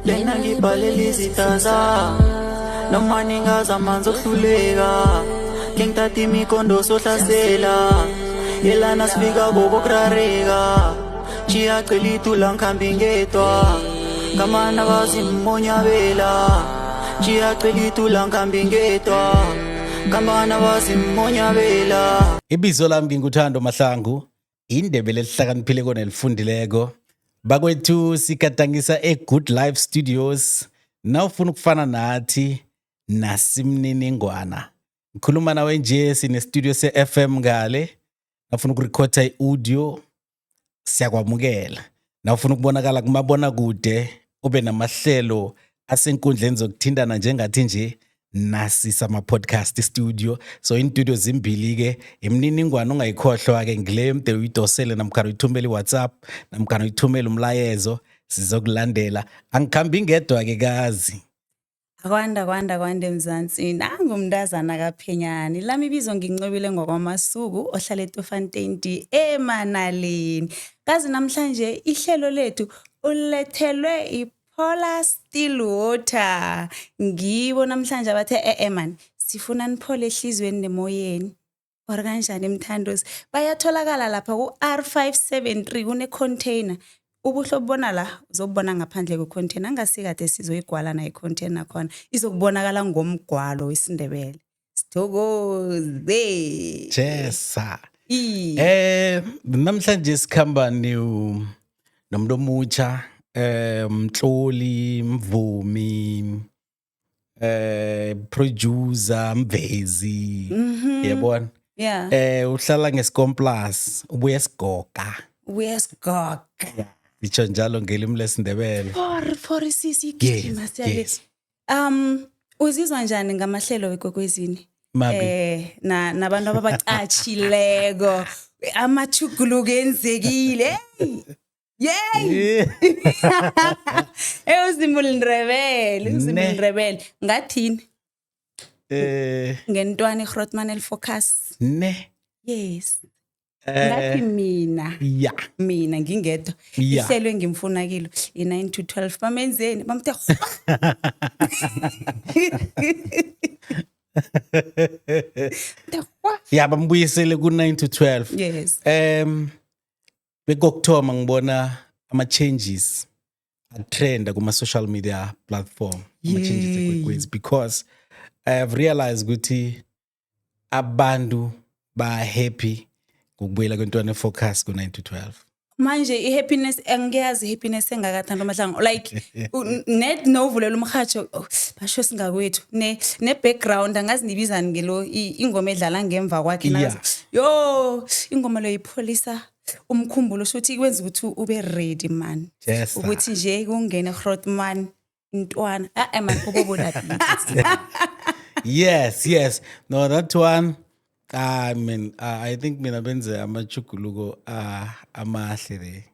lena ngibhalela izitaza noma ningazama ngizohluleka ngengithatha imikondo sohlasela yelana sifika kokurareka chiya qelitu la ngikhambi ngedwa ngamana bazimonyabela chiya qelitu la ngikhambi ngedwa ngamana bazimonyabela. Ibizo lami nginguthando Mahlangu, indebe lesihlakaniphile kona elifundileko. Bakwethu sikatangisa eGood Life Studios. Nawufuna ukufana nathi nasimniningwana. Ngikhuluma nawe nje sine studio se-FM ngale. Nawufuna ukurekhoda i-audio siyakwamukela. Nawufuna ukubonakala kumabona kude ube namahlelo asenkundleni zokuthindana njengathi nje nasi sama podcast studio. So intudio zimbili ke imininingwane ongayikhohlwa ke ngile mde uyidosele namkhana uyithumele iWhatsApp namkhana uyithumele umlayezo sizokulandela. Angikhambi ngedwa ke kazi. Kwanda Mzansi nangumntazana kaPhenyani lami ibizo ngincobile ngokwamasuku ohlala eTofontein eManalini. Kazi namhlanje ihlelo lethu ulethelwe iPolar Still Water. Ngibo namhlanje abathe man sifuna niphole ehlizweni nemoyeni. Or kanjani mthandosi bayatholakala lapha ku R573 kune container. Ubuhlo obona la uzobona ngaphandle kwecontainer angasikade sizoyigwala na icontainer khona izokubonakala ngomgwalo wesindebele. Sithokoze Jesa. Namhlanje sikhamba nomuntu omutsha mtloli mvumi producer mvezi yabona uhlala ngeScomplus ubuye esigoga Icho njalo ngelimi lesindebele. For sisi gijima siyale. Uzizwa njani ngamahlelo weKwekwezini? Nabantu ababaqachileko amachuguluko enzekile. Yey! Uzimuli Ndrebele. Ngathini? Ngentwana iGrootman elfocus. Ne. Yes. Ngathi mina ngingedwa ihlelo engimfuna kilo i9 to 12 bamenzeni bamthe bambuyisele ku9 to 12. Yes. Bekokthoma ngibona ama changes atrenda kuma social media platform ama changes eKwekwezi because I have realized ukuthi abantu ba happy ukubuyela kwentwana efocus ku9 to 12. Manje ihappiness angiyazi happiness engakathanda Mahlangu like net novulela umhatsho basho singakwethu ne background angazi nibizani ngelo ingoma edlala ngemva kwakhe nazi yo ingoma lo ipholisa umkhumbulo shothi ikwenza ukuthi ube ready man ukuthi nje kungene Grootman intwana man kubobona. Yes no that one I mean, I think mina benze amachuguluko amahle le.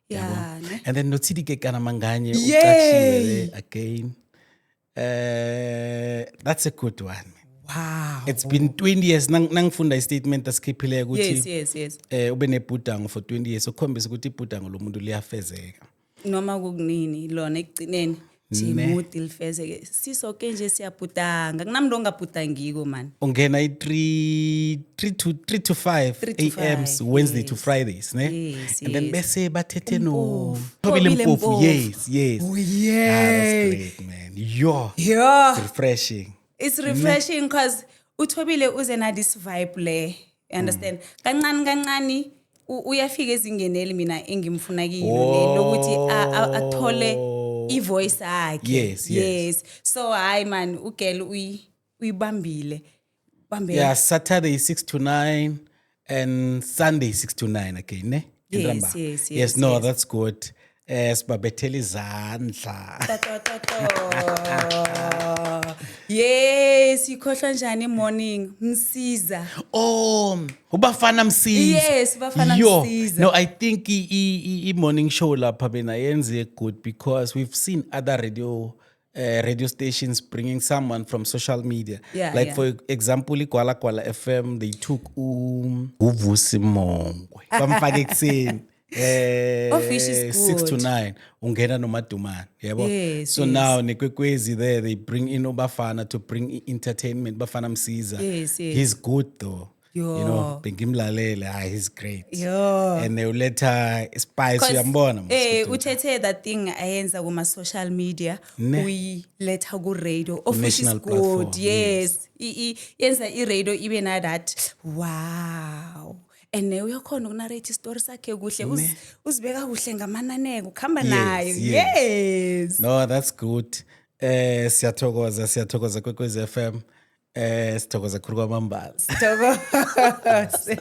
Yeah. And then nothidi ke kana manganye uqashile again. That's a good one. Wow. It's been 20 years nangifunda istatement asikhiphile ukuthi yes. Ube nebhudango for 20 years ukhombisa ukuthi ibhudango lomuntu liyafezeka. Noma kukunini lona ekugcineni Jimudi lifezeke sisoke nje siyabhudanga kunamntu ongabhudangiko man. Ungena i3 to 5 AMs Wednesday to Fridays ne. Yes. And then bese bathethe no Thobile Mpofu. Yes. Oh yeah. That's great man. Yo. Yeah. It's refreshing. It's refreshing because uthobile uze na this vibe le. You understand? Kancane uyafika ezingeneli mina engimfuna kilo le lokuthi athole ivoice yakhe. Yes. So hi man ugel uyibambile. Yeah, Saturday 6 to 9 and Sunday 6 to 9 again ne. Yes. No, that's good. Sibabethela izandla. Yes, ikhohlwa njani morning Msiza. Ubafana Msiza. Yes, Bafana Msiza. No, I think I morning show lapha bena yenze good because we've seen other radio stations bringing someone from social media. For example, Gwala FM, they took Uvusi Mongwe. Bamfake ekuseni. Office is 6 to good. 9 ungena nomadumane yabo. Yes, So yes. now nikwekwezi there they bring in Bafana to bring entertainment. Bafana Msiza. Yes, yes. He's good though. Yo. You know, bengimlalele, he's great. Yo. And they let her spice uyambona. Uthethe that thing ayenza kuma-social media Ne. uyiletha ku-radio office is National good platform, yes yenza i-radio ibe na that wow and uyakhona ukunarrate istori sakhe kuhle uzibeka kuhle ngamananeko ukuhamba nayo yes No, that's good. Siyathokoza kwekwezi FM. Sithokoza khulu kwamambala. Thokoze.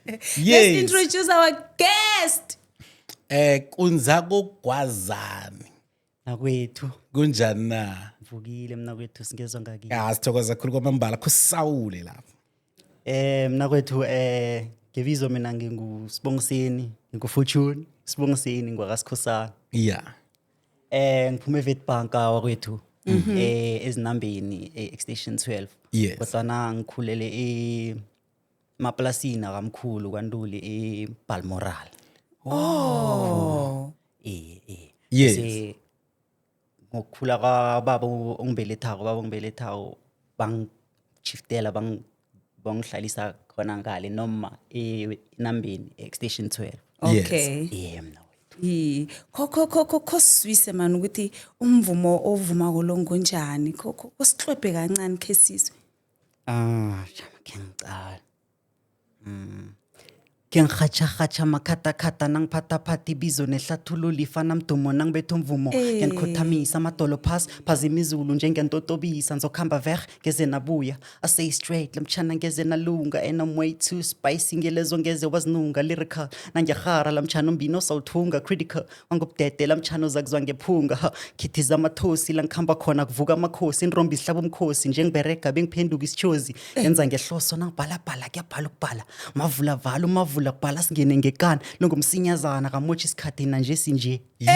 Let's Yes. introduce our guest. Kunzako Gwazani. Nakwethu Kunjani na? mvukile mina kwethu singezwe ngaki. Sithokoza khulu kwamambala kusawule lapho. Mina kwethu ngebizo mina ngingusibongiseni, ngikufortune, sibongiseni ngwakasikhosana. Yeah. Ngiphume eWitbank wakwethu. Ezinambeni extension 12. Yes. Kodwa ngikhulele emaplasini akamkhulu kwaNtuli eBalmoral. Oh. Yes. Ngokukhula kwababa ongibelethako bangishiftela bangihlalisa khona ngale noma enambeni extension 12. Okay. Mina wethu. Kho siswise man ukuthi umvumo ovuma kolongo njani kho sihlwebhe kancane kesizwe. Ngicala. Ngikhatsha makhatakata nangiphathaphatha ibizo nehlathululo ifana mdumo nangibetha umvumo ngiyakhothamisa amadolo phazima izulu njengentotobisa ngizokhamba ver ngeze nabuya I say straight lamtshana ngeze nalunga and I'm way too spicy ngelezo ngeze wazinunga lyrical nangyahara lamtshana umbino sawuthunga critical wangobudede lamtshana uzakuzwa ngephunga khithiza amathosi la ngikhamba khona kuvuka amakhosi inrombi ihlaba umkhosi njengiberega bengiphenduka isitshozi yenza ngehloso nangibhalabhala kuyabhala ukubhala mavula vala kubhala singene ngekani longomsinyazana kamochi isikhathi na nje sinje. Yes.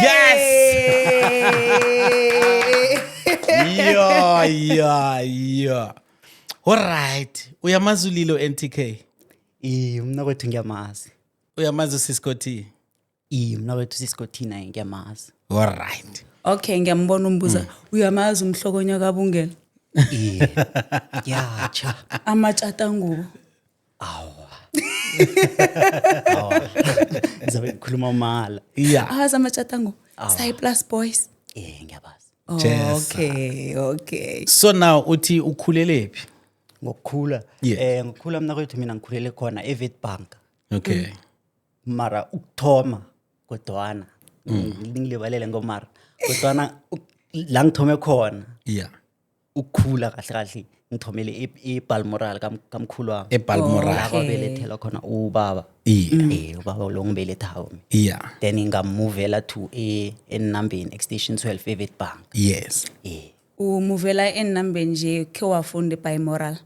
Yeah. All right. Uyamazulilo NTK. Mina kwethu ngiyamazi. Uyamazi Cisco T. Mina kwethu sisikhothina ngiyamazi. All right. Okay ngiyambona umbuza uyamazi umhlokonya kabungela. Yacha. Amatshata ngubo. Zabe ngikhuluma mala. Yeah. Amatshata ngubo. Cyprus Boys. Ngiyabazi. Okay. So now uthi ukhulelephi? Ngokukhula. Yeah. Ngokukhula mina kwethu mina ngikhulele khona eWitbank. Okay. Mara ukuthoma kodwana ngilibalele ngomara kodwana la ngithome khona Yeah. ukukhula kahle ngithomele eBalmoral kamkhulu wami eBalmoral. la kwabelethela khona ubaba ubaba lo ngibelethako Yeah. then ngamuvela to enambeni extension 12 eWitbank. Yes. Umuvela enambeni nje ke wafunda eBalmoral.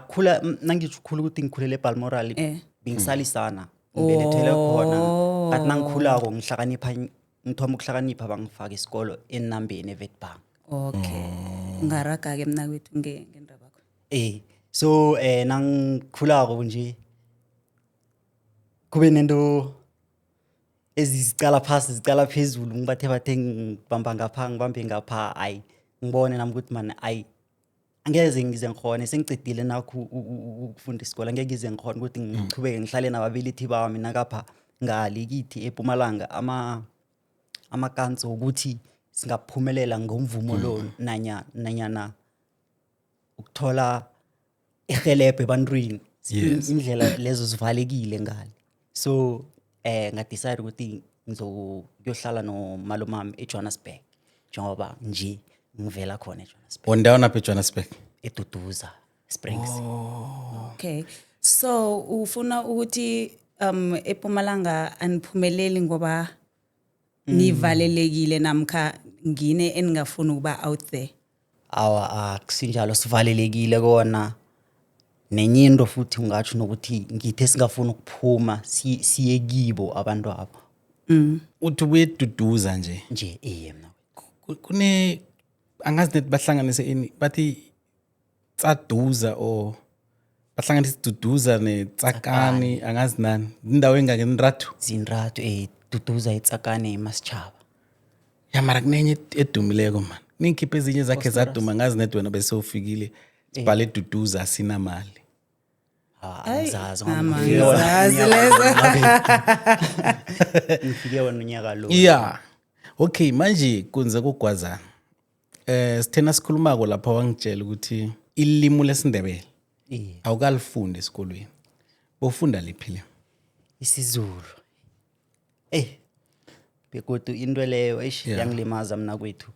Khula nangisho ukukhula ukuthi ngikhulele eBalmoral bingisalisana ngibelethele khona kanti nangikhulako ngithoma ukuhlakanipha bangifaka isikolo enambeni eWitbank. Okay. Ungaraga ke mina kwethu ngendaba yakho. So nangikhulako nje kube nento ezicala phasi zicala phezulu ngibathe ngibamba ngapha ngibambe ngapha ngibone nami ukuthi man angeze ngize ngikhona sengicedile nakho ukufunda isikole angeke ngize ngikhona ukuthi ngiqhubeke ngihlale nababelethi bami nakapha ngale kithi ePumalanga amakanzo ukuthi singaphumelela ngomvumo lo nanyana ukuthola ihelebhe ebantwini indlela lezo zivalekile ngale. So ngadecide ukuthi ngizokuyohlala nomalumami eJohannesburg njengoba nje ngivela khona eJohannesburg. Wondawana phe Johannesburg. Eduduza Springs. Okay. So ufuna ukuthi ePumalanga aniphumeleli ngoba nivalelekile namkha ngine eningafuna ukuba out there. Akusinjalo sivalelekile kona nenyinto futhi ungatsho nokuthi ngithe singafuna ukuphuma siye kibo abantu abo. Uthi uyeduduza nje. Mina. Kune angazi net bahlanganise ini bathi tsaduza or bahlanganisa iduduza netsakani angazi nani indawo engangenrathu zinrathu duduza itsakane masitjhaba ya mara kunenye edumileko man ningikhiphe ezinye zakhe zaduma ngazi net wena bese ufikile sibhale duduza asinamali angizazi Zazi lezo. ngifike wona unyaka lo ya okay manje kunze kugwazana sithena sikhulumako lapha wangitshela ukuthi ilimi lesindebele awukalifundi esikolweni bofunda liphi le isiZulu begodu into leyo yangilimaza mina kwethu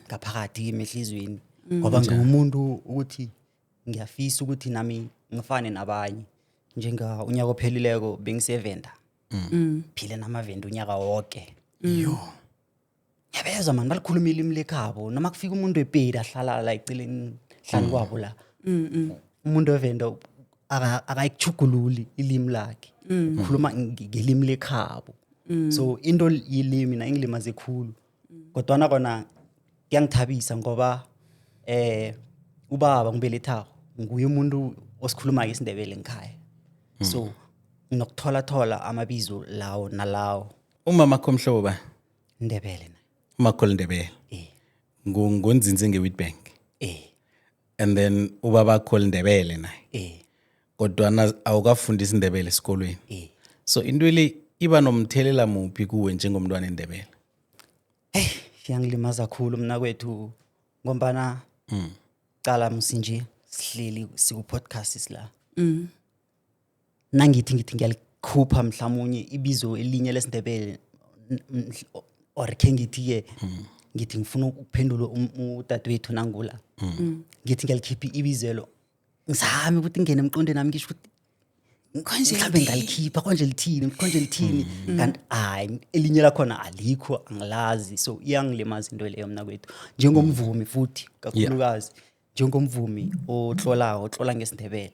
ngaphakathi kimi ehlizweni ngoba ngiwumuntu ukuthi ngiyafisa ukuthi nami ngifane nabanye njenga unyaka ophelileko bengisevenda phile namavenda unyaka wonke yo yabeza mani balikhuluma ilimi lekhabo noma kufika umuntu wepedi ahlala la eceleni hlani kwabo la umuntu wevenda akayichugululi ilimi lakhe ukhuluma ngelimi lekhabo so into yilimi na ingilimaze khulu kodwa kona kuyangithabisa ngoba ubaba ngibelethako nguye umuntu osikhuluma isindebele ngikhaya so nokuthola amabizo lawo nalawo umama khomhlobo ba Ndebele na umakhol Ndebele ngonzinze ngeWitbank and then ubaba khol Ndebele naye kodwa awukafundisa indebele esikolweni so into le iba nomthelela muphi kuwe njengomntwana endebele yangilimaza kakhulu mina kwethu ngombana cala msinje sihleli siku podcast sila nangithi ngiyalikhupha mhlawumnye ibizo elinye lesindebele or ke ngithi ngithi ngifuna ukuphendula udadewethu nangula ngithi ngiyalikhipha ibizelo ngisami ukuthi ngene emqondweni nami ngisho ukuthi konje mhlambe ngalikhipha konje lithini kanti hayi elinye lakhona alikho angilazi so iyangilimaza into leyo mina kwethu njengomvumi futhi kakhulukazi njengomvumi otlola ngesindebele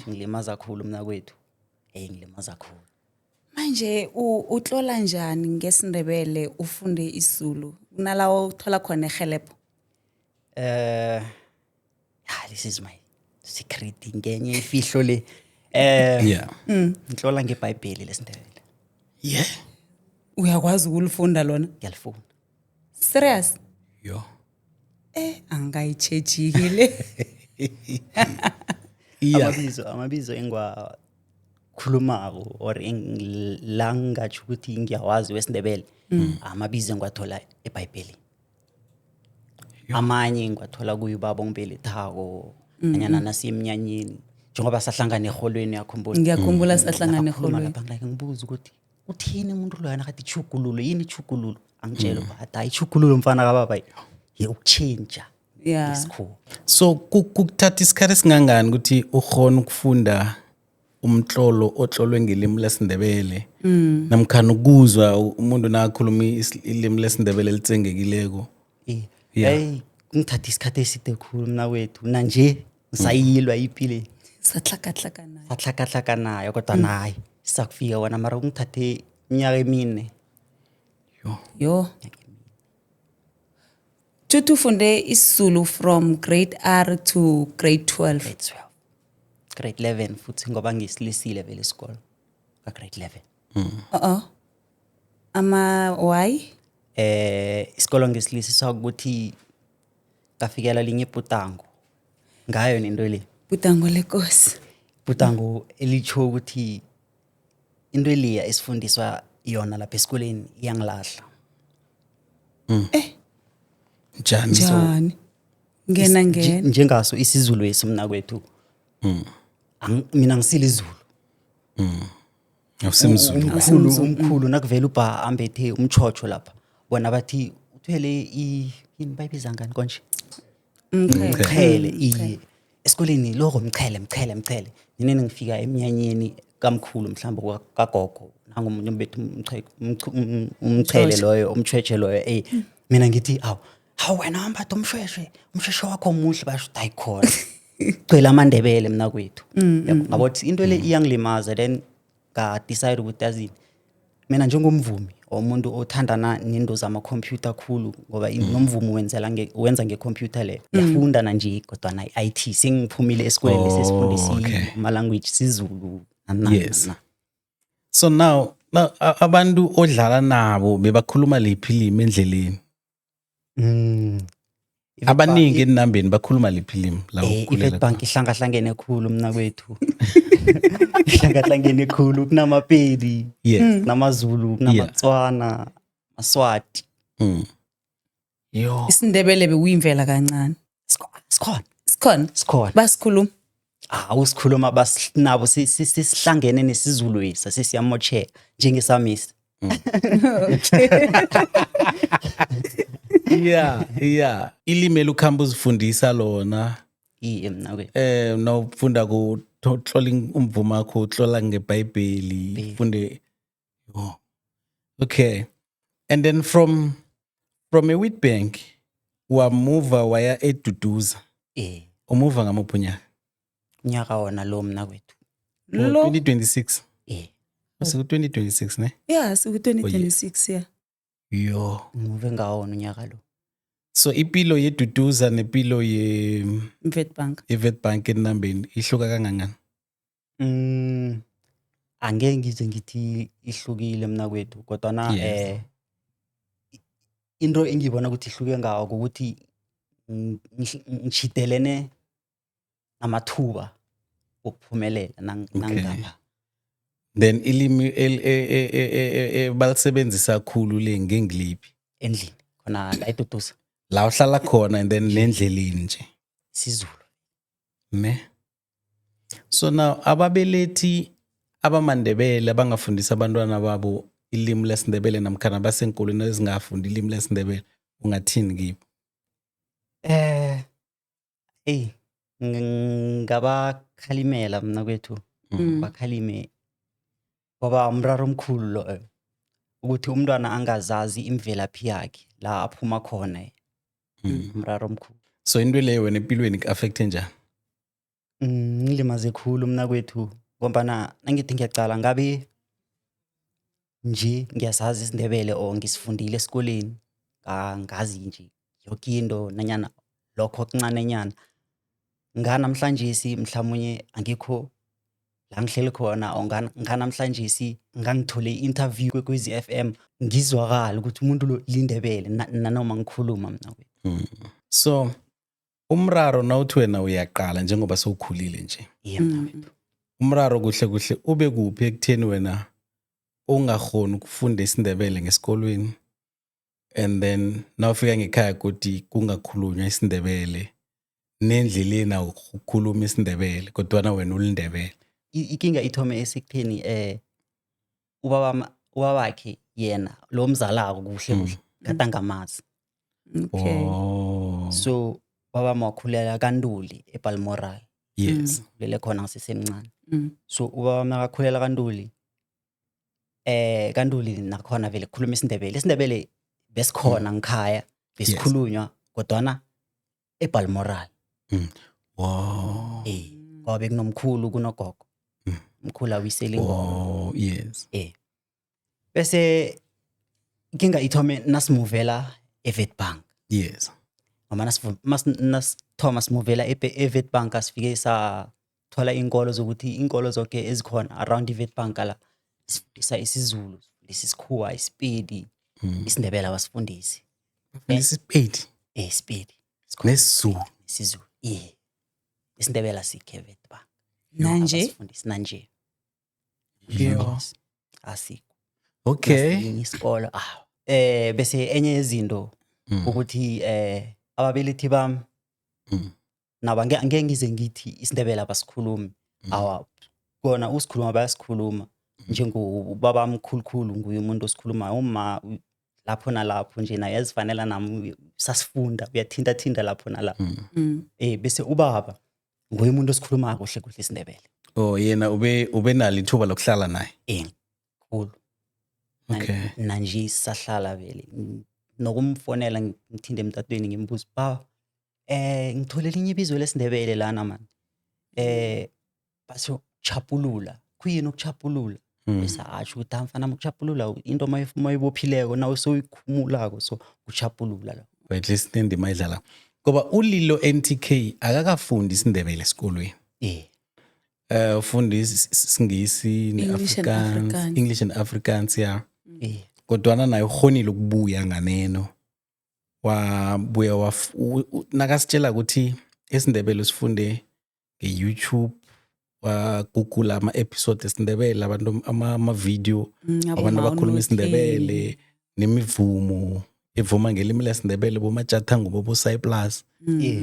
ngilimaza kakhulu mina kwethu ngilimaza kakhulu Manje utlola njani ngesindebele ufunde isiZulu kunalawo uthola khona ehelebho this is my secret ngenye ifihlo le ngitlola ngeBhayibheli lesindebele uyakwazi ukulifunda lona ngiyalifunda serious yo angayitshejikile amabizo engwakhulumako or la ngatsho ukuthi ngiyawazi wesindebele amabizo engiwathola eBhayibheli amanye ngiwathola kuyibaba ongibelethako anyana nasemnyanyeni njengoba sahlangana eholweni yakhumbula ngiyakhumbula sahlangana eholweni ngibuza ukuthi uthini umuntu lo yana kathi chugululo yini chugululo angitshela ukuthi hayi chugululo mfana kababa ukuchange isikhulu so kukuthatha isikhathi singangani ukuthi ukhona ukufunda umtlolo otlolwe ngelimi lesindebele namkhana ukuzwa umuntu nakhuluma ilimi lesindebele litsengekileko ngithatha isikhathi eside khulu mina kwethu nanje ngisayilwa ipile sahlakahlakanayo kodwa nayi sakufika wona mara ngithathe iminyaka emine yo Tutu funde isiZulu from grade R to grade 12 grade 11 futhi ngoba ngisilisile vele isikolo ka grade 11 ama why isikolo ngisilisisa ukuthi kafikela linye Bhutango ngayo nento le Bhutango lenkosi Bhutango elicho ukuthi into eliya esifundiswa yona lapha esikoleni iyangilahla njani ngena njengaso isiZulu esimna kwethu mina ngisilizulu awusimzulu umkhulu nakuvela ubha ambethe umchocho lapha bona bathi uthwele yini bayibiza ngani konje mchele esikoleni lokho mchele nini ngifika eminyanyeni kamkhulu mhlamba kagogo nangomunye mbethu umchele loyo umchwechwe loyo mina ngithi hawu wena hamba umshweshwe wakho omuhle basho dayikhona cela amandebele mina kwethu ngabothi into le iyangilimaza then ga decide ukuthi azini mina njengomvumi umuntu othandana nento zamakhompyutha khulu ngoba nomvumo wenza ngekhompyutha le ngiyafunda nanje kodwana i-IT sengiphumile esikoleni sesifundisile ama-language siZulu Yes. So now abantu odlala nabo bebakhuluma liphi ilimi endleleni? Abaningi enambeni bakhuluma liphi ilimi la ukhulela i-Witbank ihlangahlangene khulu mna kwethu ihlangahlangene khulu kunamapedi Yes. kunamaZulu kunamaTswana Maswati Yo. isindebele bekuyimvela kancane sikhona basikhuluma usikhuluma nabo sisihlangene nesiZulu esa sesiyamocheka njengesamisi Yeah. Ilimi elukhamba uzifundisa lona. iye mna kwethu Nawufunda kutlola umvumo wakho utlola ngeBhayibheli ufunde. Oh. Okay. And then from eWitbank wamuva waya eDuduza. Umuva ngamuphi unyaka? unyaka wona lo mna kwethu 2026. Siku 2026 ne? yeah siku-2026 yeah Yo. ngimuve ngawona unyaka lo So ipilo yeDuduza nepilo Witbank enambeni ihluka kangangani? angeke ngize ngithi ihlukile mna kwethu kodwana Yes. into engibona ukuthi ihluke ngawo ukuthi ngishidelene namathuba okuphumelela nangapha Then ilimi balisebenzisa kakhulu le ngengiliphi? endlini khona la eDuduza La uhlala khona and then nendleleni nje. siZulu Ne? So now ababelethi abamandebele abangafundisa abantwana babo ilimi lesindebele namkhana basenkolweni ezingafundi ilimi lesindebele ungathini kibo? ngabakhalimela mna kwethu bakhalime ngoba umraro omkhulu lo ukuthi umntwana angazazi imvelaphi yakhe la aphuma khona umraro omkhulu So into leyo wena empilweni ku-affecte njani? ngilimaze khulu mna kwethu ngombana nangithi ngiyacala ngabe nje ngiyasazi isindebele or ngisifundile esikoleni ngazi nje yoke into nanyana lokho kuncanenyana nganamhlanje mhlamunye angikho la ngihleli khona or nganamhlanje ngangithole i-interview kwekwezi FM ngizwakala ukuthi umuntu lo lindebele nanoma ngikhuluma mna kwethu So umraro nawuthi wena uyaqala njengoba sowukhulile nje. mna kwethu Umraro kuhle ube kuphi ekutheni wena ungakhona ukufunda isindebele ngesikolweni and then nawufika ngekhaya ukuthi kungakhulunywa isindebele nendleleni ukukhuluma isindebele kodwa wena ulindebele. ikinga ithome esekutheni ubaba wakhe yena lo mzalako kuhle katangamazi so baba wakhulela kaNtuli eBalmoral Yes. lele khona ngisesemncane so ubaba makakhulela kaNtuli kaNtuli nakhona vele kukhuluma isindebele besikhona ngikhaya besikhulunywa kodwana eBalmoral Wow. ngoba bekunomkhulu kunogogo umkhulu awisele ingoma Yes. bese inkinga ithome nasimuvela eWitbank Yes. ngoba nasithoma simuvela eWitbank asifike sathola iinkolo zokuthi iinkolo zonke ezikhona around iWitbank la sifundisa isiZulu sifundisa isikhuwa isipedi isindebele abasifundisi Isipedi isipedi nesizulu. isiZulu isindebele asikho eWitbank nanje abasifundisi nanje asikho Okay. isikolo bese enye yezinto ukuthi ababelethi bami nabo angeke ngize ngithi isindebele abasikhulumi awa kona usikhuluma bayasikhuluma njengobaba mkhulukhulu nguye umuntu osikhulumayo uma lapho nalapho nje naye yazifanela nami sasifunda uyathinta lapho nalapho bese ubaba nguye umuntu osikhuluma kuhle isindebele Yena ube nalo ithuba lokuhlala naye. Khulu Okay. nanje sisahlala vele nokumfonela ngithinde emtatweni ngimbuza baba ngitholela inye ibizo lesindebele lana man basho chapulula kuyini ukuchapulula bese asho ukuthi mfana ukuchapulula into mayibophileko nawe soyikhumulako so uchapulula lo. at least nendima idlala ngoba uLilo NTK akakafundi isindebele esikolweni ufunda isingisi neAfrikaans, English and Afrikaans ya kodwana naye ukhonile ukubuya nganeno wabuya nakasitshela ukuthi isindebele sifunde ngeYouTube Google ama-episode esindebele abantu ama-video abantu abakhuluma isindebele nemivumo evuma ngelimi lesindebele bomajathangu boboSayplus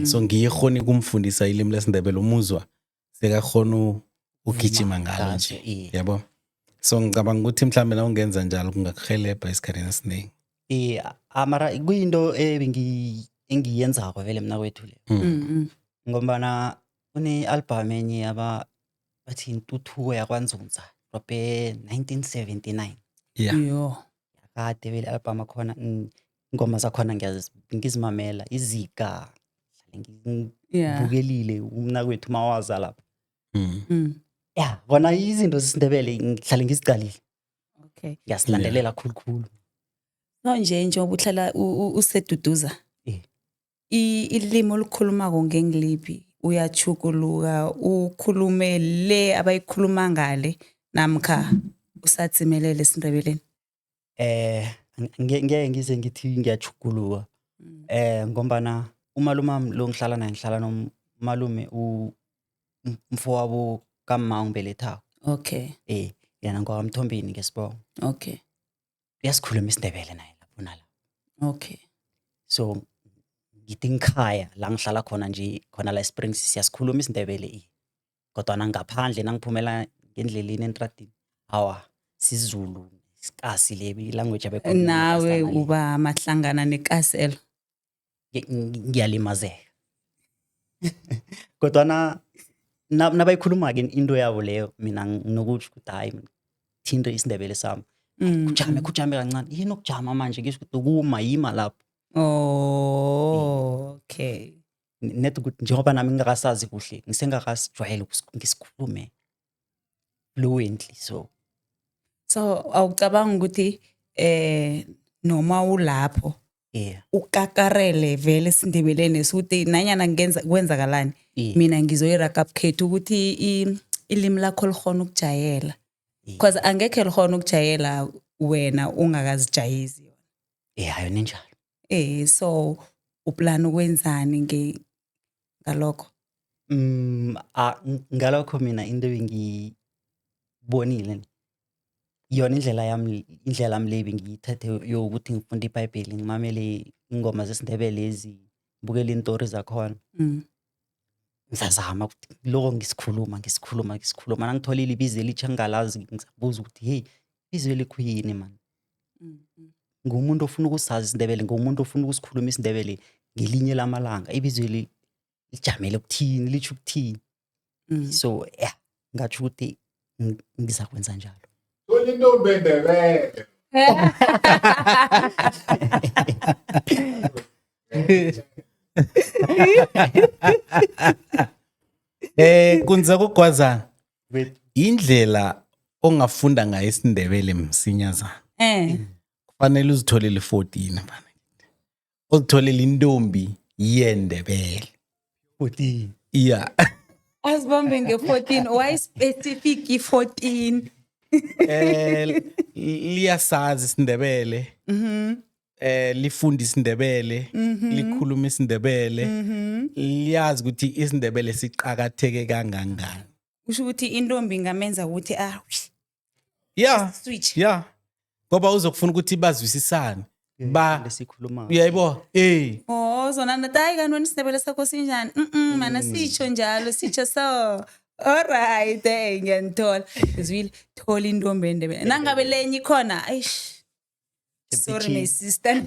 so ngiyekhona ukumfundisa ilimi lesindebele umuzwa sekakhona ugijima ngalo nje yabo so ngicabanga ukuthi mhlambe na ungenza njalo kungakuhelebha esikhathini esiningi amara kuyinto engiyenzako vele mina kwethu le ngombana une-album enye bathi intuthuko yakwanzunza rope 1979 yo kade vele album akhona ingoma zakhona ngizimamela izika ngibukelile umna kwethu mawaza lapha ya bona izinto zesindebele ngihlale ngizicalile okay ngiyasilandelela khulukhulu so nje ubuhlala useduduza ilimi olukhulumako ngengiliphi uyachukuluka ukhulume le abayikhuluma ngale namkha usatsimelele esindebeleni ngeke ngize ngithi ngiyachukuluka ngombana umalumami lo ngihlala naye ngihlala nomalume umfowabo kamma ongibelethako okay yena ngwamthombeni ngesibongo okay uyasikhuluma isindebele naye lapho nala okay so ngithi ngikhaya la ngihlala khona nje khona la eSprings siyasikhuluma isindebele kodwa ngaphandle nangiphumela ngendleleni entradini hawa siZulu isikasi le language abekhona nawe uba mahlangana nekaselo ngiyalimazeka kodwa nabayikhuluma-ke into yabo leyo mina nginokuthi ukuthi hayi thinte isindebele sami kujame kancane yini ukujama manje ngisho ukuthi yima lapho okay net ukuthi njengoba nami ngingakasazi kuhle ngisengakasijwayele ngisikhulume fluently so awucabanga ukuthi noma ulapho ukakarele vele esindebeleni ukuthi nanyana kwenzakalani mina ngizoyiraga ukukhetha ukuthi ilimi lakho likhona ukujayela because angekhe likhona ukujayela wena ungakazijayezi hayo ninjalo so uplan ukwenzani ngalokho ngalokho mina into engiyibonile yona indlela yami lebi ngiyithathe yokuthi ngifunde iBhayibheli ngimamele ingoma zesindebele lezi ngibukele intori zakhona ngizazama ukuthi lokho ngisikhuluma nangitholile ibizo elitsha ngingalazi ngizabuza ukuthi hey ibizo elikhuyini man ngumuntu ofuna ukusazi isindebele ngumuntu ofuna ukusikhuluma isindebele ngelinye lamalanga ibizo lijamele ukuthini litsho ukuthini so ngathi ukuthi ngizakwenza njalo Intombi endebele. kunza kugwazana indlela ongafunda ngayo isindebele msinyazana kufanele uzitholele 14 mfana uzitholele intombi yendebele 14 yeah asibambe nge-14 why specific i-14 liyasazi isindebele lifunda isindebele likhuluma isindebele liyazi ukuthi isindebele siqhakatheke kangangani usho ukuthi intombi ngamenza ukuthi switch ngoba uzokufuna ukuthi bazwisisane lesikhuluma uyayibo zona natayi kanti wena isindebele sakho sinjani mana sitsho njalo sitsho so alright ngiyanithola izwile thola intombi endebele nangabe lenye ikhona ayish sorry my sister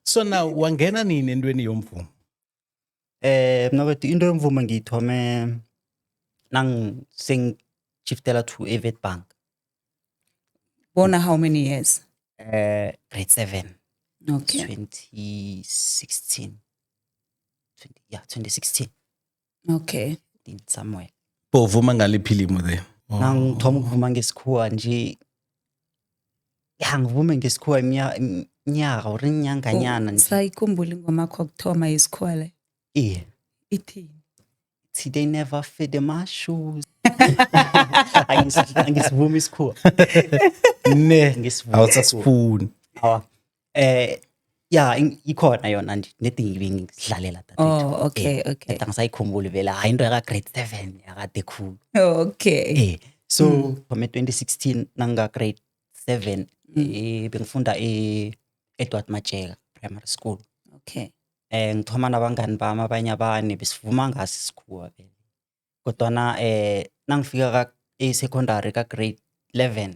so now wangena nini entweni yomvumo mina kwethu into yomvumo ngiyithome sengishiftela to Avet Bank bona how many years grade 7 okay 2016 okay in somewhere Bovuma ngaliphi ilimi then? Nangithoma ukuvuma ngesikhuwa nje. Ya ngivume ngesikhuwa iminyaka or inyanganyana nje. Sayikhumbula ingoma yakho yokuthoma yesikhuwa le. Ithini? They never fit in my shoes. Angisivumi isikhuwa. Ne, Ngisivuma awusasifuni. Hawa. Ya ikhona yona nje nedi ngisidlalela tata. Oh, okay. Eta ngisayikhumbula vele hayi into yaka grade 7 yakade khulu. Okay. So from 2016 nanga grade 7 bengifunda Edward Macheka Primary School. Okay. Ngithoma nabangani bami abanye abane besivuma ngasi isikhuwa vele. Kodwana nangifika secondary ka grade 11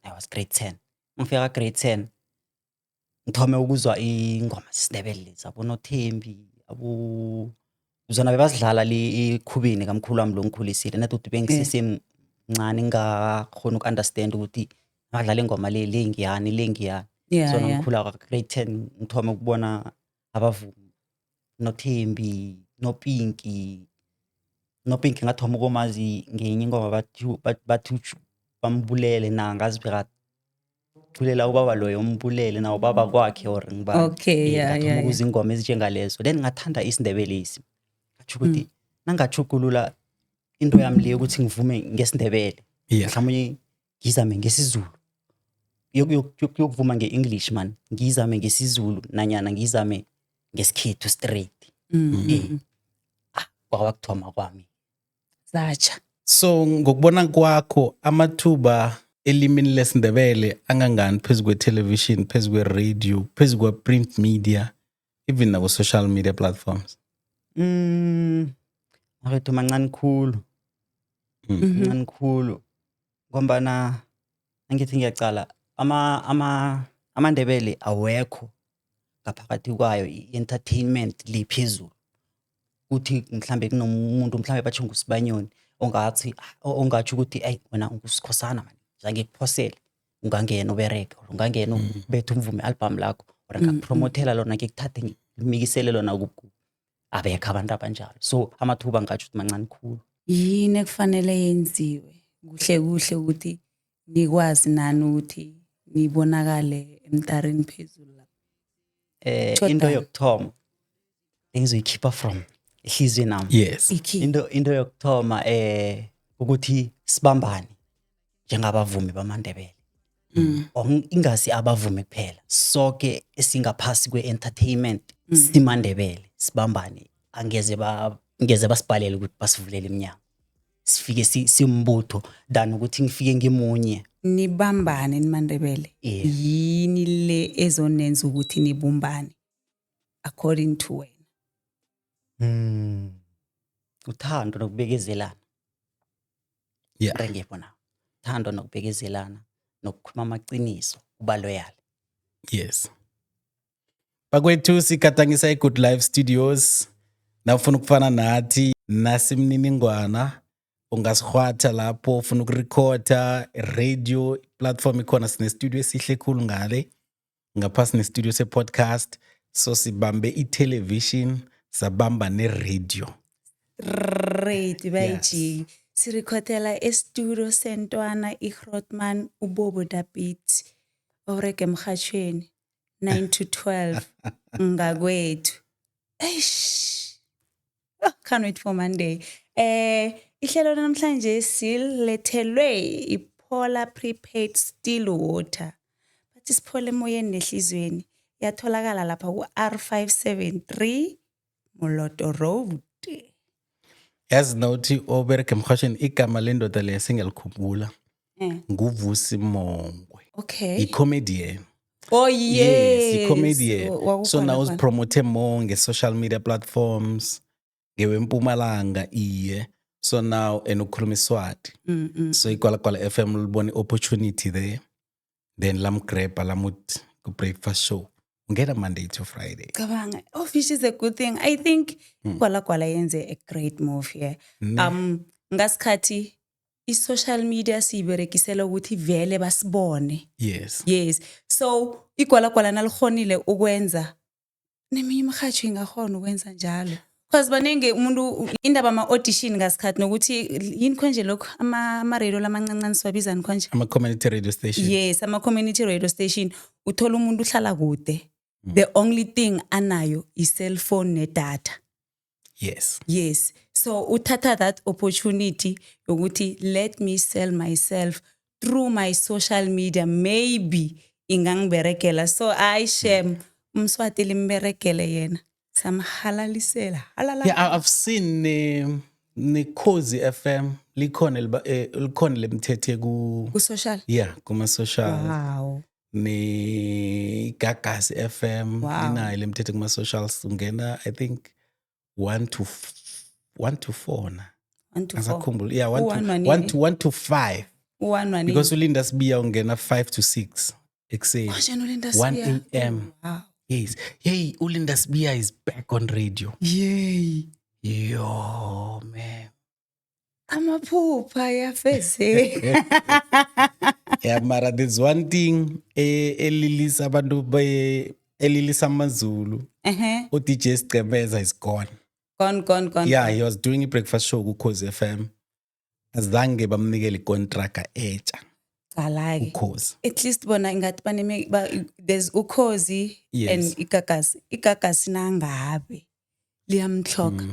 I was grade 10. Ngifika grade 10 ngithome ukuzwa ingoma zesiNdebele zabona uThembi uzona bebasidlala ikhubini kamkhulu wami lo ngikhulisile nathi uthi bengisesemncane ngingakhona ukunderstand ukuthi badlala ingoma le ngiyani. So nangikhula ka grade 10 ngithome ukubona abavumi noThembi noPinki ngathoma ukumazi ngenye ingoma bathi bambulele nangazi phela thulela ubaba loyo umbulele na ubaba kwakhe or ngibani. Okay, Ngathoma ukuza ingoma ezinjengalezo then ngathanda isiNdebele isi. Ngathi ukuthi nangachukulula into yami le ukuthi ngivume ngesiNdebele. Mhlawumbe ngizame ngesiZulu. Yokuvuma ngeEnglish man. Ngizame ngesiZulu nanyana ngizame ngesikhethu straight. Kwakuthoma kwami. Zacha. So ngokubona kwakho amathuba elimini lesiNdebele angangani phezu kwe-television, phezu kwe-radio, phezu kwe-print media, even na social media platforms? Awethu mancane khulu. Mancane khulu. Ngombana angithi ngiyacala amaNdebele awekho ngaphakathi kwayo i-entertainment liphezulu. Uthi mhlambe kunomuntu mhlambe bathi ngusibanyoni ongathi ukuthi hey wena ungusikhosana man zange kuphosele ungangena ubereke or ungangena ubethe umvume album lakho or ngakupromothela lona ngikuthathe ngimikisele lona kuphi abekho abantu abanjalo. So amathuba ngathi mancane khulu. Yini ekufanele yenziwe kuhle ukuthi nikwazi nani ukuthi nibonakale emtareni phezulu lapha? Into yokuthoma engizoyikhipha from ihlizwe nami. Yes. Into yokuthoma ukuthi sibambane njengabavumi bamaNdebele. Ingasi abavumi kuphela. Sonke esingaphasi kwe-entertainment simaNdebele sibambane. Angeze basibhalele ukuthi basivulele iminyango. Sifike simbutho than ukuthi ngifike ngimunye. Nibambane nimaNdebele. Yini le ezonenza ukuthi nibumbane according to wena? Uthando nokubekezelana. Yeah. Ngiyabona. Uthando nokubekezelana nokukhuluma amaqiniso kuba loyal. Yes. Bakwethu sikatangisa iGood Life Studios. Nawufuna ukufana nathi nasimniningwana ungasihwatha lapho ufuna ukurekhoda radio platform ikhona sine studio esihle khulu ngale ngaphasi ne studio se podcast so sibambe i-television sabamba ne-radio. Great baiji. Sirekhodela estudio sentwana iGrootman uBobo Dapit. Oreke emhathweni 9 to 12 ngakwethu. Eish. Oh, can't wait for Monday. Ihlelo namhlanje silethelwe iPolar Prepaid Still Water. Bathi siphole emoyeni nehlizweni. Yatholakala lapha ku-R573 Moloto Road. Yazi nothi obereke emhathweni igama lendoda le singalikhumbula. Nguvusi Mongwe. Okay. I-comedian. Oh yes. I-comedian. So now uzipromote more nge-social media platforms. Ngewempumalanga iye. So now enukhuluma iSwati. So ikwala FM libone opportunity there. Then lamgrabha lamut ku-breakfast show. Ungena Monday to Friday. Kabanga. Oh, fish is a good thing. I think kwala yenze a great move here. Ngasikhathi i-social media siyiberekisela ukuthi vele basibone. Yes. So ikwala nalikhonile ukwenza neminye imirhatjho ingakhona ukwenza njalo. Because banenge umuntu indaba ama-audition ngasikhathi nokuthi yini konje lokhu ama-radio lamancancane siwabizani konje? Ama-community radio station. Yes, ama-community radio station uthola umuntu uhlala kude. The only thing anayo i-cellphone ne-data. Yes. So uthatha that opportunity yokuthi let me sell myself through my social media, maybe ingangiberekela. So I shame umswati limberekele yena. Samhalalisela. Halala. Yeah, I've seen Cozy FM likhona lemthethe Ku social. yeah, kuma social. Wow. Ne Gagas FM Wow. inayo lemthethe kuma socials ungena I think 1 to 4 na. 1 to 4. Asakhumbula. Yeah, 1 to 5. One. Because ulinda sibiya ungena 5 to 6 ekseni. Konjani ulinda 1 sibiya? a.m. Wow. Yes. Hey, Ulinda Sbiya is back on radio. Yay. Yo, man. Amaphupha yafeze. Yeah, mara there's one thing elilisa abantu elilisa amazulu. DJ Scemeza is gone. Gone. Yeah, he was doing a breakfast show ku Khosi FM. Azange bamnikele contract etsha. Kalake. Ukhozi. At least bona ingathi there's Ukhozi Yes. and Igagasi. Igagasi nangabe liyamhloka.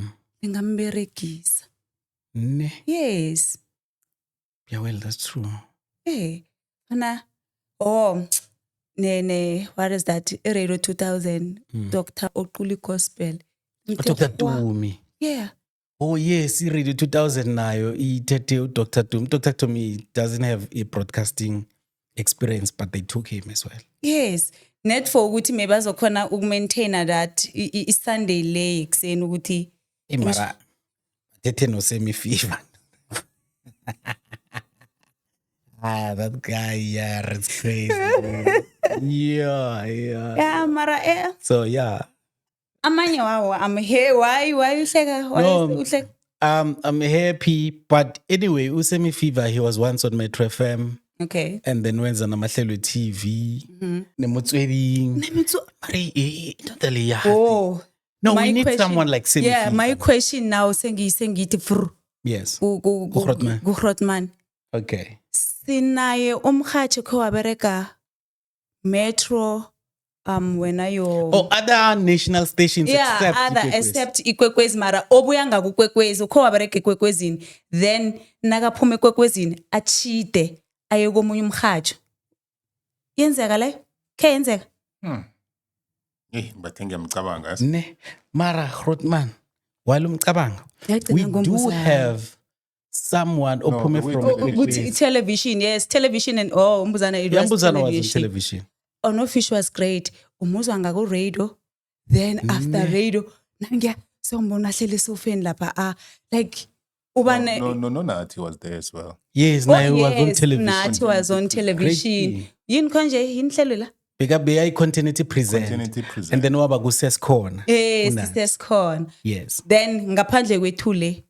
Lingamberegisa. Ne. Yes. Yeah, well, that's true. Hey. Ana what is that? Radio 2000 Dr. Oquli Gospel. Dr. Dumi. Yeah. Oh yes, Radio 2000 nayo ithethe Dr. Dumi. Dr. Dumi doesn't have a broadcasting experience, but they took him as well. Yes. Net for ukuthi maybe azokhona ukumaintaina that i-Sunday le ekseni ukuthi Mara thethe no Semi Fever. That guy, yeah, it's crazy. Yeah. yeah mara So yeah. amanye wawo I'm here why uhleka No, uhleka I'm happy, but anyway, Usemi Fever, he was once on Metro FM. okay And then wenza namahlelo TV. Nemotsweding. Totally, yeah. oh No, my we need question- someone like Semi yeah Fever. my question now sengithi Yes. Grootman Grootman Okay. sinaye umhathi kho wabereka Metro when ayo Oh, other national stations yeah except other Ikwekwezi. except ikwekwezi mara obuya ngakukwekwezi ukho wabereka ikwekwezini then nakaphuma ekwekwezini achide aye komunye umhathi yenzeka le yenzeka Bathe ngiyamcabanga. Ne, Mara Grootman, while umcabanga, Yagcina we do ngombuzana. have someone ophume wait, from wait, ukuthi Ikwekwezi. television yes television and umbuzana it Yeah, was Mbuzana was on television television. Onofish was great umuzwa ngaku radio then after radio nangiya sombona hlele sofeni lapha like ubane No, Nathi was there as well. Yes, Oh, now he was on yes, television. Nathi was on television. Great. Yini konje yini hlelo la? Beka continuity present. Continuity present. And then waba ku-Ses Corner. Yes, Unathi. seskhona. Yes. Then ngaphandle kwethu le.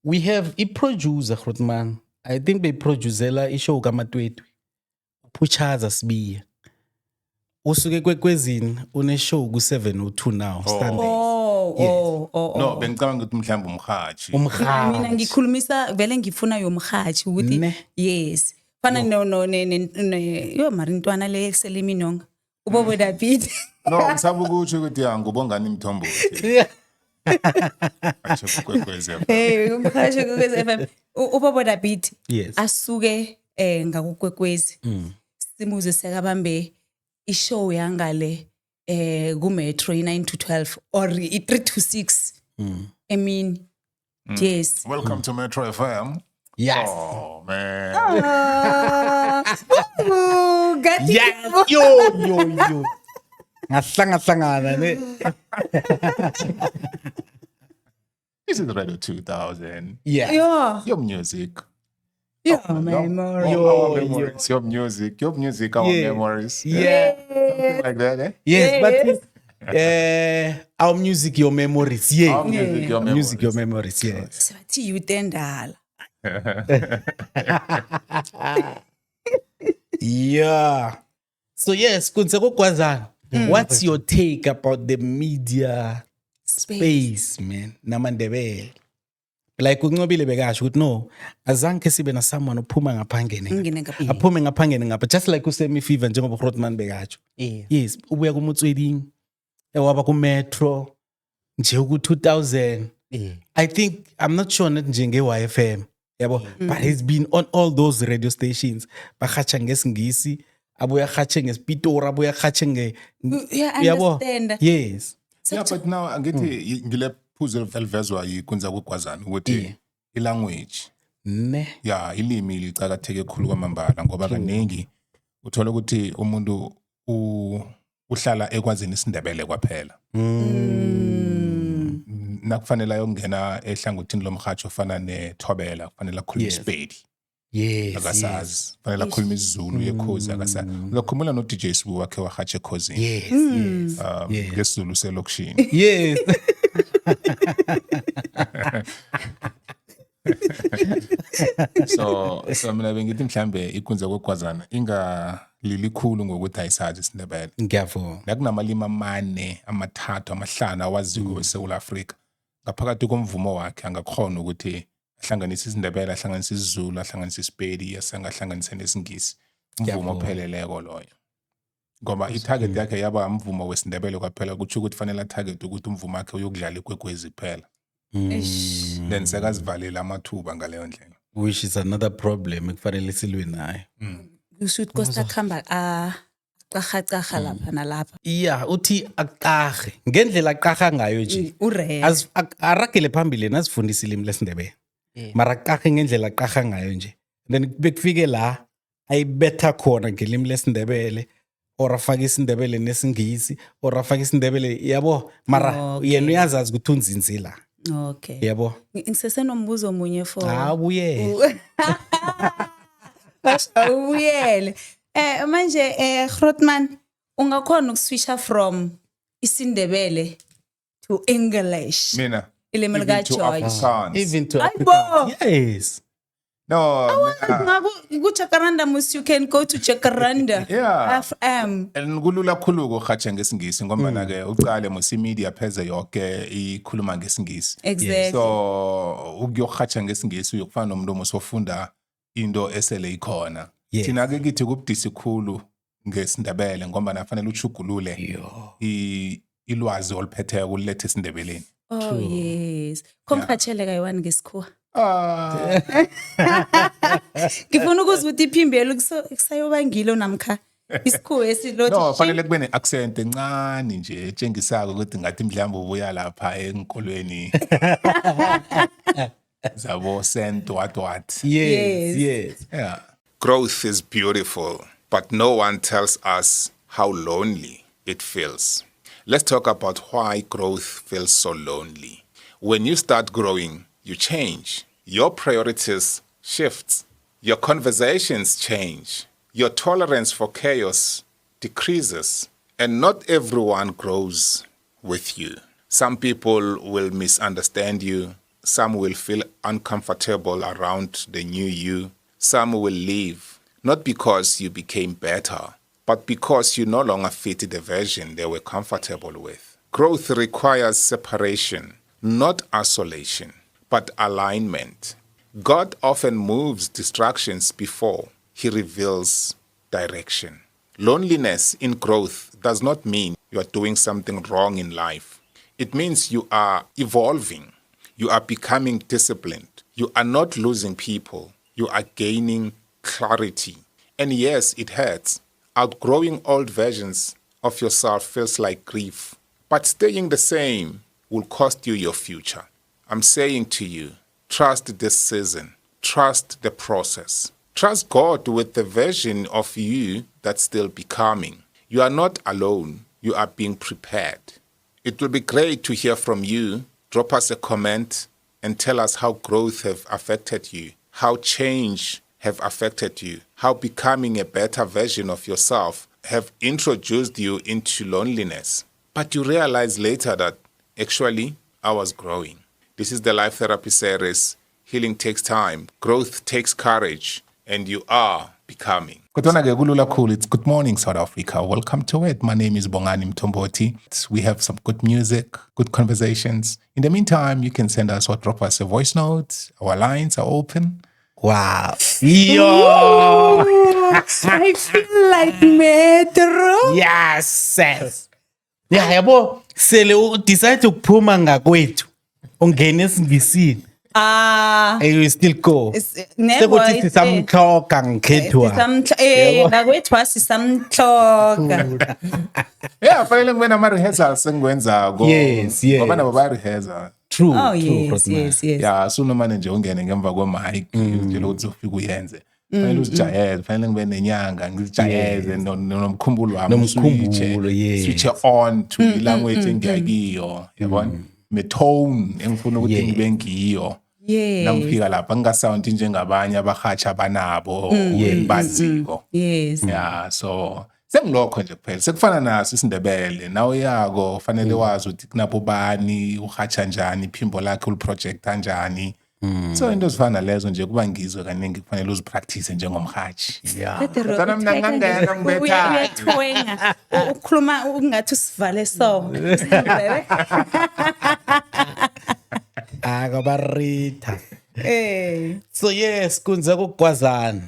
We have a producer, Grootman. I think they producela ishow kaMatwetwe. Puchaza Sibiya. Usuke kwekwezini une-show ku-702 now, Sundays. Oh. No, bengicabanga ukuthi mhlawumbe umhathi. Mina Umhathi. ngikhulumisa vele ngifuna yomhathi ukuthi Ne. yes. Fana yo marintwana le eksele minonga. Ubobo David. No, ngisaba ukuthi ngubongani Mthombo. Acho kwekwezi. Hey, umhathi kwekwezi FM. Ubobo David. Yes. Asuke ngakukwekwezi. Simuze sekabambe ishow yangale ku Metro 9 to 12 or 3 to 6 emini yes Welcome to Metro FM. Yes. Oh, man. gathi Yes. Yo. Ngahlangana ne. This is Radio 2000. Yeah. Your music. Your memory. Our memories. Your music, our Yeah. memories. Yeah. Something like that, eh? Yes, but our music, your memories. Yeah. Our music, your Our memories. music, your memories. Yes. Sathi utendala Yeah. So yes, Kunse Kokwazana, what's your take about the media space man namandebele like uNcobile bekasho ukuthi no azange sibe na someone uphuma ngaphangene Ngene ngapha. aphume ngaphangene ngapha just like uSemi Fever njengoba uRothman bekatsho Yeah. yes ubuya kuMotsweding ewaba kuMetro nje ku2000 Yeah. I think I'm not sure net njenge YFM yabo but he's been on all those radio stations bahatsha ngesingisi abuya hatshe ngespitora abuya hatshe Yeah, yabo understand. yes Yeah, but now angithi ngile phuzu elivezwa yikunza kugwazana ukuthi ilanguage ne ilimi licakatheke kakhulu kwamambala ngoba kaningi uthola ukuthi umuntu uhlala ekwazini isindebele kwaphela. Nakufanele ayongena ehlangothini lomhatsho ofana neThobela kufanele akhulume iSpedi. yes Akasazi. Kufanele akhulume isiZulu yekhozi akasazi. Uzakhumbula no DJ Sbu wakhe wahatshe ekhosini. yes Ngesizulu selokishini. yes So mina bengithi mhlambe ikunze kokugwazana ingalili khulu ngokuthi ayisazi isindebele. ngiyavuma Nakunamalimi amane amathathu amahlanu awaziyo weSouth Africa ngaphakathi komvumo wakhe angakhona ukuthi ahlanganise isindebele ahlanganise isiZulu ahlanganise iSpedi asangahlanganise nesingisi umvumo opheleleko loyo ngoba itarget yakhe yaba umvumo wesindebele kwaphela kuthi ukuthi fanele atarget ukuthi umvumo wakhe uyokudlala igwegwezi kuphela then sekazivalela amathuba ngaleyo ndlela which is another problem ekufanele silwe nayo Kusho ukuthi kosta khamba qaha lapha nalapha. yeah uthi aqahe ngendlela aqaha ngayo nje Ure. aragele phambili nasifundisa ilimi lesindebele mara aqahe ngendlela aqaha ngayo nje then bekufike la ayibetha khona ngelimi lesindebele or afaka isindebele nesingisi or afaka isindebele yabo mara Okay. yena uyazazi ukuthi unzinzi la Okay. yabo Ngisesenombuzo munye for. abuye Ubuyele. Manje Grootman ungakhona ukuswitcha from isindebele to English. mina Ilimi even to likaJoy. Afrikaans. even to Hayibo! Afrikaans. yes No, mina- Ngaku kuJacaranda mus you can go to Jacaranda. Yeah. FM. and kulula khulu ukuhatsha ngesingisi ngoba na-ke ucale musimedia pheze yonke ikhuluma ngesingisi Exactly. so ukuyohatsha ngesingisi uyokufana nomuntu omosofunda into esele ikhona Yes. thina-ke kithi kubudisi khulu ngesindebele ngoba nafanele uchugulule ilwazi oluphetheko ulilethe esindebeleni Oh yes. Kongihatshele kayiwani ngesikhuwa. Ngifuna ukuzwa ukuthi iphimbelo kusayobangilo namkha isikhuwa esilothi. No, fanele kube ne-accent encane nje etshengisako ukuthi ngathi mhlawumbe ubuya lapha enkolweni zabo Saint what. yes Yes. yes Yeah. Growth is beautiful, but no one tells us how lonely it feels. Let's talk about why growth feels so lonely. When you start growing, you change. Your priorities shift. Your conversations change. Your tolerance for chaos decreases. And not everyone grows with you. Some people will misunderstand you. Some will feel uncomfortable around the new you. Some will leave, not because you became better, but because you no longer fit the version they were comfortable with. Growth requires separation, not isolation, but alignment. God often moves distractions before he reveals direction. Loneliness in growth does not mean you are doing something wrong in life. It means you are evolving. You are becoming disciplined. You are not losing people. You are gaining clarity. And yes, it hurts. Outgrowing old versions of yourself feels like grief. But staying the same will cost you your future. I'm saying to you, trust this season. Trust the process. Trust God with the version of you that's still becoming. You are not alone. You are being prepared. It will be great to hear from you. Drop us a comment and tell us how growth have affected you, how change have affected you, how becoming a better version of yourself have introduced you into loneliness. But you realize later that actually I was growing. This is the Life Therapy series. Healing takes time. Growth takes courage. And you are becoming. Kodwana-ke kulula kakhulu. It's good morning, South Africa. Welcome to it. My name is Bongani Mtomboti. We have some good music, good conversations. In the meantime, you can send us or drop us a voice note. Our lines are open. Wow. Yo. I feel like Metro. Yes. Yeah, yabo. Sele decide ukuphuma ngakwethu. Ungena esingisini. You still go. Sekuthi sisamhloka ngikhethwa. Ngakwethu sisamhloka. Yeah, fanele ngibe nama-rehearsals sengiwenzako. Yes. Ngoba nabo baya-rehearsa. True. Yes. Yeah, so nomane nje ungene ngemva kwemic utshela ukuthi uzofika uyenze. Fanele uzijayeze, fanele ngibe nenyanga ngizijayeze nomkhumbulo wami switch on to i-language engiyakiyo, yabona? Me-tone engifuna ukuthi ngibe ngiyo. Nangifika lapha ngingasawundi njengabanye abahatsha abanabo baziko. Yeah, so sengilokho nje kuphela. Sekufana naso isiNdebele. Nawe yako fanele wazi ukuthi kunapho bani, uhatsha njani, iphimbo lakhe uliproject kanjani. So into ezifana lezo nje kuba ngizwe kaningi kufanele uzipractice njengomhatshi. Kodwa mina ngangena ngibetha. Uyathwenga. Ukhuluma ungathi usivale so. Akabarita. So yes, kunza kugwazana.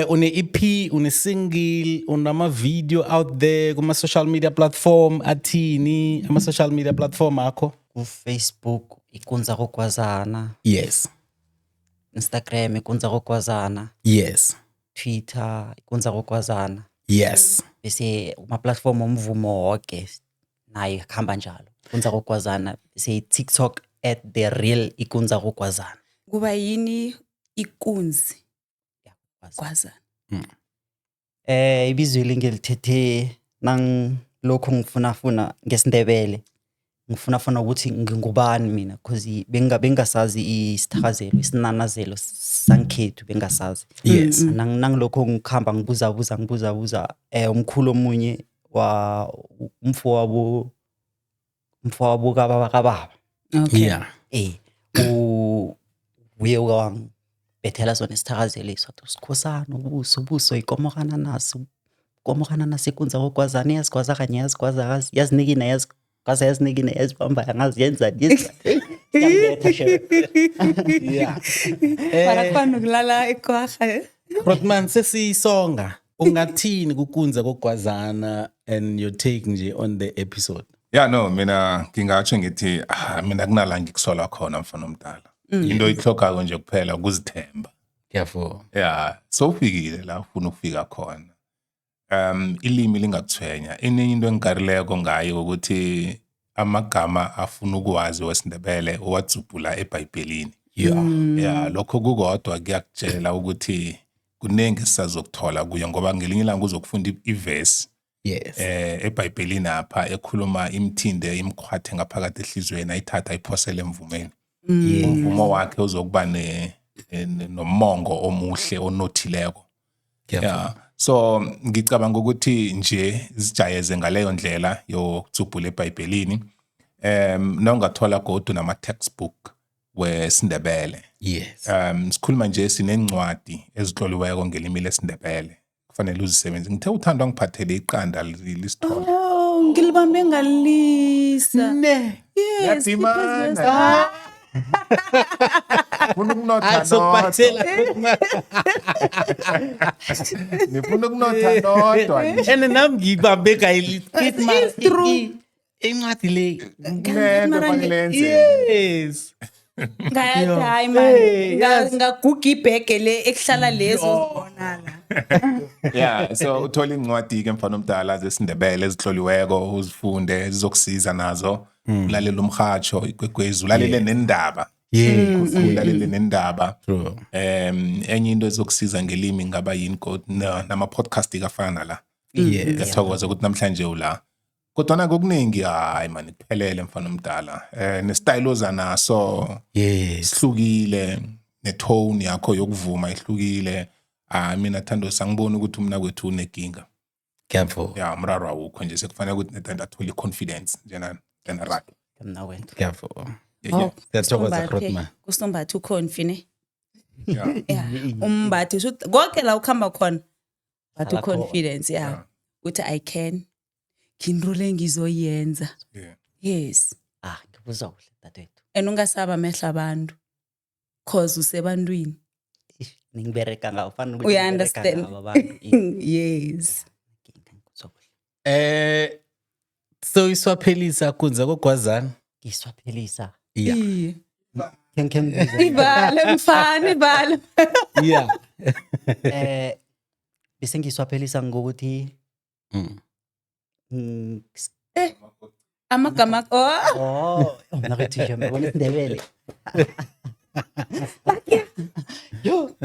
Une EP, une single, unama video out there kuma social media platform athini, ama social media platform akho? Facebook ikunza kokwazana. Yes. Instagram ikunza kokwazana. Yes. Twitter ikunza kokwazana. Yes. Bese uma platform omvumo wonke naye khamba njalo. Ikunza kokwazana. Bese TikTok @thereal ikunza kokwazana. Kuba yini ikunzi? Kwazana. Ibizweli ngelithethe nang lokho ngifuna ngesindebele. Ngifuna ukuthi ngingubani mina because bengasazi isithakazelo isinanazelo sankhethu bengasazi. Yes. Nang lokho ngikhamba ngibuza umkhulu omunye wa umfowabo kababa. Okay. Yeah. Uye wangibethela sona isithakazelo iswathi usikhosana ubuso ikomokana naso ikunza kokwazana yazikwaza kanye yazikwaza yazinikina yazinikina yazibamba angaziyenza Yeah. Para kwano kulala ekwaha. Rotman sesisonga. Ungathini kukunza kogwazana and your take nje on the episode? Yeah, no, mina ngingatsho ngithi mina kunala ngikusola khona mfana omdala. Into ihlokako nje kuphela ukuzithemba. Careful. Yeah, so ufikile la ufuna ukufika khona. Ilimi lingakuthwenya. Enye into engikarileko ngayo ukuthi amagama afuna ukwazi wesindebele owatsubhula eBhayibhelini. Yeah, lokho kukodwa kuyakutshela ukuthi kunenge sizokuthola kuye ngoba ngelinye ilanga uzokufunda iverse. Yes. eBhayibhelini apha ekhuluma imthinde imkhwathe ngaphakathi ehlizweni ayithatha ayiphosele emvumeni. Umvumo wakhe uzokuba nomongo omuhle onothileko. Yeah. So ngicabanga ukuthi nje zijayeze ngaleyo ndlela yokutsubhula eBhayibhelini. Nongathola godu nama textbook wesindebele. Yes. Sikhuluma nje sinencwadi ezihloliweko ngelimi lesindebele. Kufanele uzisebenze. Ngithe uthando ngiphathele iqanda lisithole. Oh, ngilibambe ngalisa. Ne. Yes. Yatimana. Funa ukunotha Azokuphathela. Nifuna ukunotha nodwa. And nami ngibambe kayili. It's true. Incwadi le. Ngento fanele Yes. Hayi man. Ngaguga ibhege le ekuhlala lezo zibonala. Yeah, so uthola incwadi ke mfana omdala zesindebele ezihloliweko uzifunde zizokusiza nazo. Ulalela umhatsho igwegwezi ulalele nendaba. Ulalele nendaba. True. Enye into ezokusiza ngelimi ngaba yini nama podcast kafana la. Yes. Ngiyathokoza ukuthi namhlanje ula. Kodwa kokuningi hayi man kuphelele mfana omdala. Nestyle ozanaso. Yes. Sihlukile netone yakho yokuvuma ihlukile. Mina thando sangibona ukuthi umna kwethu uneginga. Careful. Yeah, umraro awukho nje sekufanele ukuthi nethanda athole confidence njena right. Mna wena. Careful. Yeah. Siyathokoza Rotman. Kusombatha ukhonfi ne. umbathi konke la ukhamba khona but Hlala khona. confidence uthi I can ngindrule ngizoyenza Yeah. yes Ngikuzwa kuhle dadethu. and ungasaba amehlo abantu cause usebantwini Ningibereka ngawo fanele We ukuthi understand. ngibereka ngabo abantu. yes Ngikuzwa kuhle. So iswaphelisa kunza kogwazana. Ngiswaphelisa. Yeah. Iye. Ngibiza. ibale mfana ibale Yeah. Bese ngiswaphelisa ngokuthi amagama nakuthi nje mbona isindebele. Yo.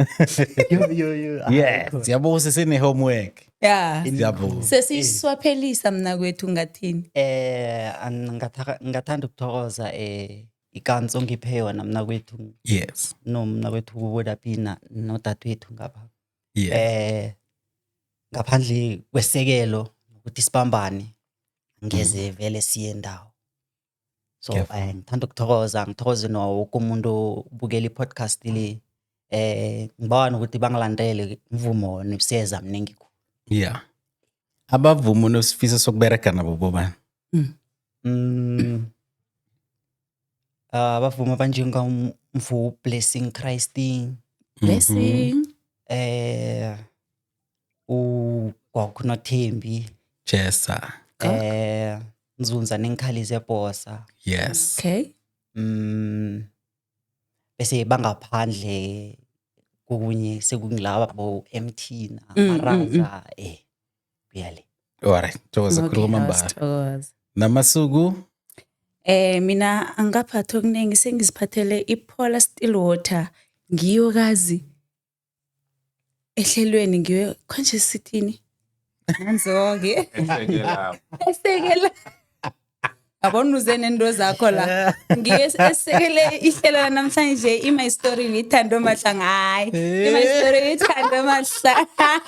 Yes, siyabonga sesine homework. yeah Siyabonga. sesiswaphelisa mna kwethu ngathini Ngathanda ukuthokoza ikanso ngiphe yona mina kwethu Yes. nomna kwethu ubodapina nodadewethu ngapha. Yeah. Ngaphandle kwesekelo ukuthi sibambane ngeze vele siye ndawo. So ngithanda ngithokoze no wonke umuntu ubukela i-podcast le ngibona ukuthi bangilandele imvumo nebuseza mningi. Yeah. Abavumo nosifisa sokubereka nabo bobani. Abavuma abanjengamvu Blessing Christ, blessing uGwakunothembi, Jessa. Nzunza nenkhalize bosa. Yes. okay Bese bangaphandle kunye sekungilaba bo MT na Maraza kuyale. Alright. Thokoza Okay, khuluma mbala. awusithokoza. Namasuku. Mina angaphatha okuningi sengiziphathele iPolar Stillwater ngiyo kazi ehlelweni ngiyo konje sithini nanzoke esekela abona uzene into zakho la ngiyesekele ihlelo namhlanje my story lithando mahlanga hayi my story lithando mahlanga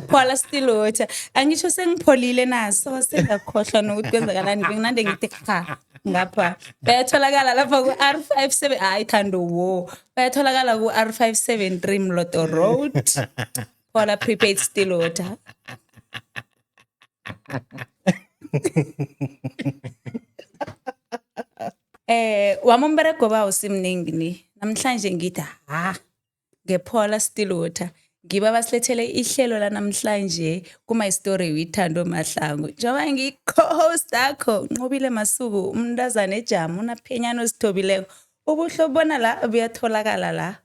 Polar Stillwater angisho sengipholile naso sengakhohlwa nokuthi kwenzakalani nginande ngithi cha ngapha bayatholakala lapha ku R57 hayi thando wo bayatholakala ku R573 Mloto Road Polar Prepaid Stillwater wamomberego bawo simningi ni namhlanje ngithi ngePolar Stillwater ngiba basilethele ihlelo la namhlanje kuma story withando mahlangu njoba ngi-co-host akho Nqobile Masuku umntazana ejamu unaphenyana osithobileko ubuhlobona la buyatholakala la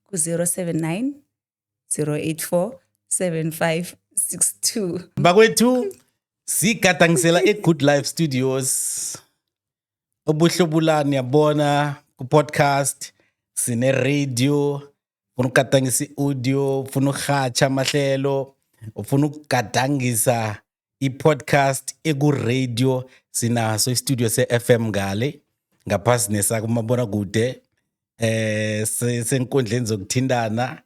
ku 079 084 7562 Bakwethu sigadangisela eGood Life Studios. Obuhlobulani yabona ku podcast sine radio ufuna ukugadangisa i-audio ufuna ukurhatsha amahlelo ufuna ukugadangisa i-podcast eku-radio sinaso istudio se-FM ngale ngaphasi nesakumabona kude senkundleni zokuthindana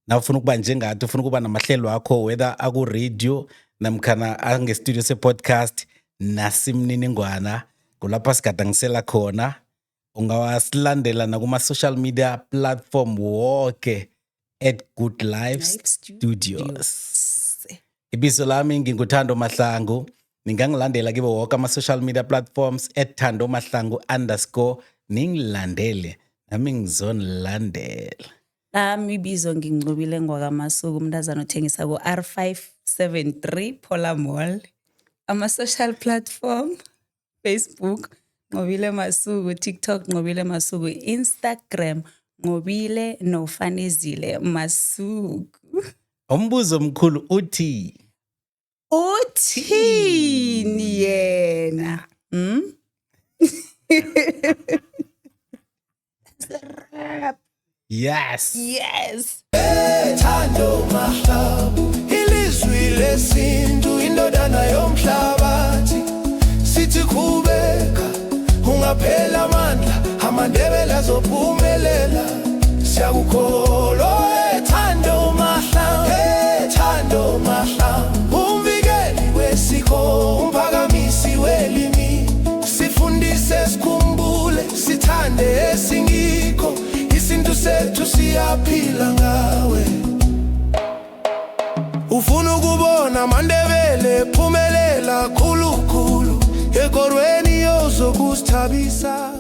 na ufuna ukuba njengathi ufuna ukuba namahlelo akho whether aku-radio namkhana angestudio se-podcast nasimniningwana kulapha sigadangisela khona ungawasilandela nakuma-social media platform woke at Good Life Studios. Ibizo lami nginguThando Mahlangu. Ningangilandela kibo woke ama-social media platforms at Thando Mahlangu _ ningilandele nami ngizonilandela. Ibizo nginqobile ngwakamasuku umntazana othengisa ku R573 Polar Mall ama-social platform Facebook Nqobile Masuku, TikTok Nqobile Masuku, Instagram Nqobile nofanezile Masuku. Umbuzo mkhulu uthini yena? Yes. Yes. Thando Mahlangu ilizwi lesintu indodana yomhlabathi sithi khubeka ungaphela amandla amandebele azophumelela siyakukholwa Thando Mahlangu Thando Mahlangu umvikeli wesiko umphakamisi welimi sifundise sikhumbule uyasabisa